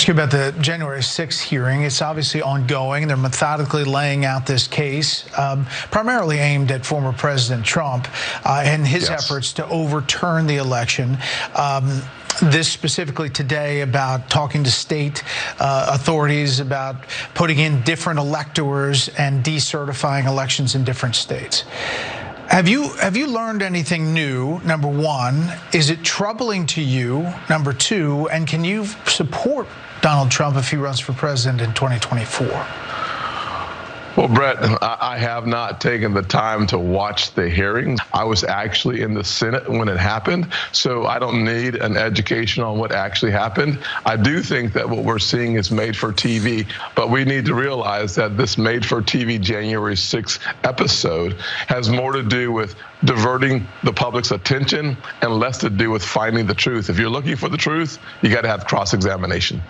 ask you about the January 6th hearing. It's obviously ongoing. They're methodically laying out this case, primarily aimed at former President Trump and his efforts to overturn the election. This specifically today about talking to state authorities about putting in different electors and decertifying elections in different states. Have you learned anything new, number one? Is it troubling to you, number two? And can you support Donald Trump if he runs for president in 2024? Well, Bret, I have not taken the time to watch the hearings. I was actually in the Senate when it happened, so I don't need an education on what actually happened. I do think that what we're seeing is made for TV, but we need to realize that this made for TV January 6th episode has more to do with diverting the public's attention and less to do with finding the truth. If you're looking for the truth, you got to have cross-examination.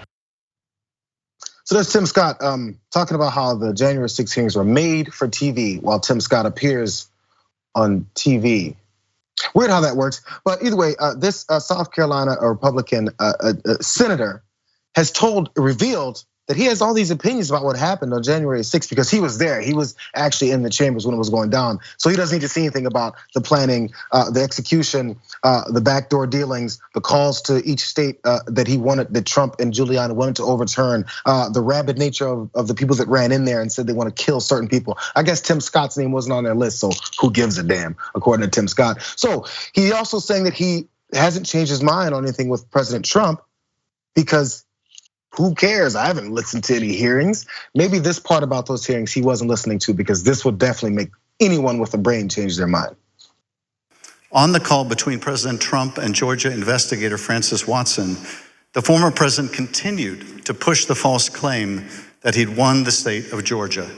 So there's Tim Scott talking about how the January 6 hearings were made for TV while Tim Scott appears on TV. Weird how that works, but either way, this South Carolina Republican senator has revealed that he has all these opinions about what happened on January 6th because he was there. He was actually in the chambers when it was going down. So he doesn't need to see anything about the planning, the execution, the backdoor dealings, the calls to each state that he wanted, that Trump and Giuliani wanted to overturn, the rabid nature of the people that ran in there and said they want to kill certain people. I guess Tim Scott's name wasn't on their list, so who gives a damn, according to Tim Scott. So he also saying that he hasn't changed his mind on anything with President Trump because who cares? I haven't listened to any hearings. Maybe this part about those hearings he wasn't listening to because this would definitely make anyone with a brain change their mind. On the call between President Trump and Georgia investigator Francis Watson, the former president continued to push the false claim that he'd won the state of Georgia.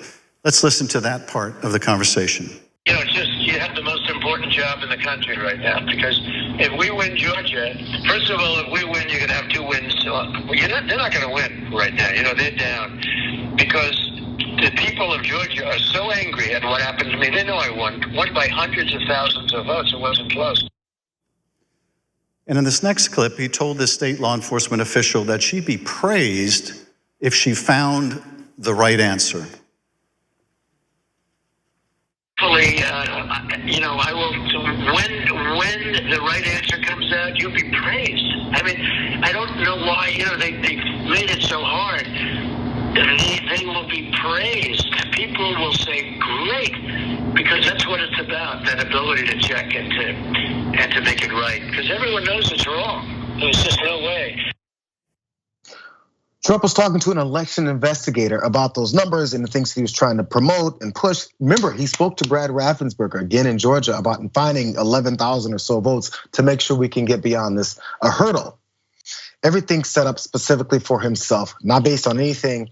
Let's listen to that part of the conversation. You know, you have the most important job in the country right now because if we win Georgia, first of all, if we win, you're going to have two wins. They're not going to win right now. You know, they're down because the people of Georgia are so angry at what happened to me. They know I won by hundreds of thousands of votes. It wasn't close. And in this next clip, he told this state law enforcement official that she'd be praised if she found the right answer. Hopefully, you know, I will. When the right answer comes out, you'll be praised. I mean, I don't know why. You know, they made it so hard. They will be praised. People will say, "Great," because that's what it's about—that ability to check and to make it right. Because everyone knows it's wrong. There's just no way. Trump was talking to an election investigator about those numbers and the things he was trying to promote and push. Remember, he spoke to Brad Raffensperger again in Georgia about finding 11,000 or so votes to make sure we can get beyond this hurdle. Everything's set up specifically for himself, not based on anything,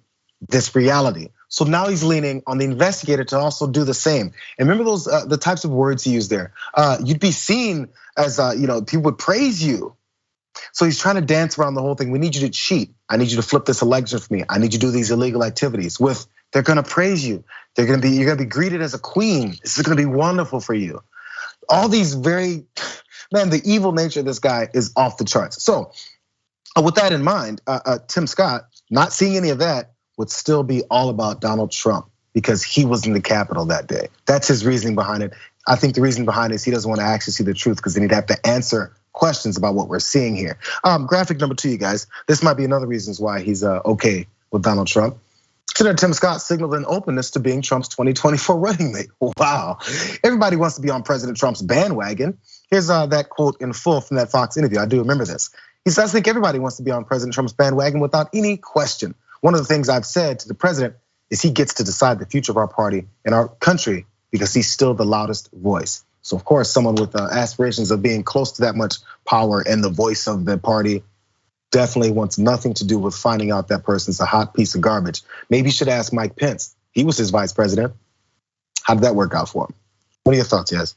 this reality. So now he's leaning on the investigator to also do the same. And remember those the types of words he used there. You'd be seen as people would praise you. So he's trying to dance around the whole thing. We need you to cheat. I need you to flip this election for me. I need you to do these illegal activities. They're gonna praise you. You're gonna be greeted as a queen. This is gonna be wonderful for you. All these the evil nature of this guy is off the charts. So with that in mind, Tim Scott, not seeing any of that, would still be all about Donald Trump because he was in the Capitol that day. That's his reasoning behind it. I think the reason behind it is he doesn't want to actually see the truth because then he'd have to answer questions about what we're seeing here. Graphic number 2, you guys. This might be another reasons why he's okay with Donald Trump. Senator Tim Scott signaled an openness to being Trump's 2024 running mate. Wow, everybody wants to be on President Trump's bandwagon. Here's that quote in full from that Fox interview. I do remember this. He says, "I think everybody wants to be on President Trump's bandwagon without any question. One of the things I've said to the president is he gets to decide the future of our party and our country because he's still the loudest voice." So of course, someone with aspirations of being close to that much power and the voice of the party definitely wants nothing to do with finding out that person's a hot piece of garbage. Maybe you should ask Mike Pence. He was his vice president. How did that work out for him? What are your thoughts, Yaz?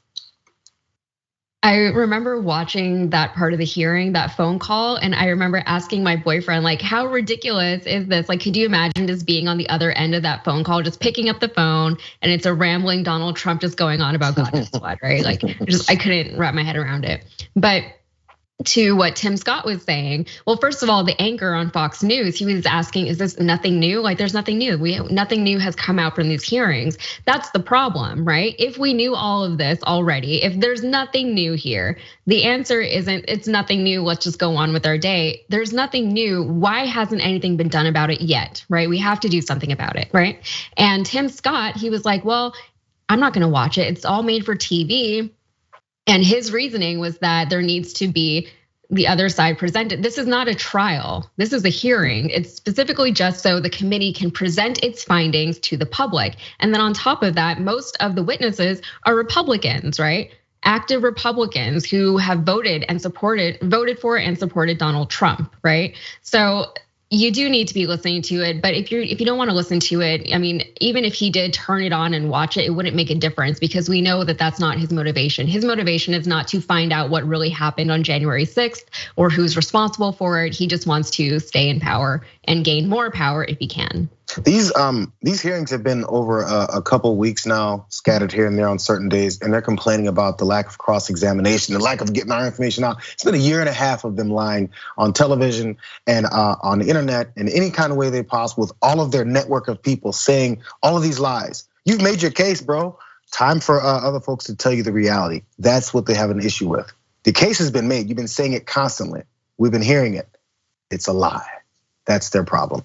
I remember watching that part of the hearing, that phone call, and I remember asking my boyfriend, like, how ridiculous is this? Like, could you imagine just being on the other end of that phone call, just picking up the phone, and it's a rambling Donald Trump just going on about God and squad, right? Like, I couldn't wrap my head around it. But to what Tim Scott was saying. Well, first of all, the anchor on Fox News, he was asking, is this nothing new? Like, there's nothing new. Nothing new has come out from these hearings. That's the problem, right? If we knew all of this already, if there's nothing new here, the answer isn't, it's nothing new, let's just go on with our day. There's nothing new. Why hasn't anything been done about it yet, right? We have to do something about it, right? And Tim Scott, he was like, well, I'm not gonna watch it. It's all made for TV. And his reasoning was that there needs to be the other side presented. This is not a trial. This is a hearing. It's specifically just so the committee can present its findings to the public. And then on top of that, most of the witnesses are Republicans, right? Active Republicans who have voted for and supported Donald Trump, right? So you do need to be listening to it, but if you don't want to listen to it, I mean, even if he did turn it on and watch it, it wouldn't make a difference because we know that that's not his motivation. His motivation is not to find out what really happened on January 6th or who's responsible for it. He just wants to stay in power and gain more power if he can. These hearings have been over a couple weeks now, scattered here and there on certain days, and they're complaining about the lack of cross-examination, the lack of getting our information out. It's been a year and a half of them lying on television and on the internet in any kind of way they possible with all of their network of people saying all of these lies. You've made your case, bro. Time for other folks to tell you the reality. That's what they have an issue with. The case has been made. You've been saying it constantly. We've been hearing it. It's a lie. That's their problem.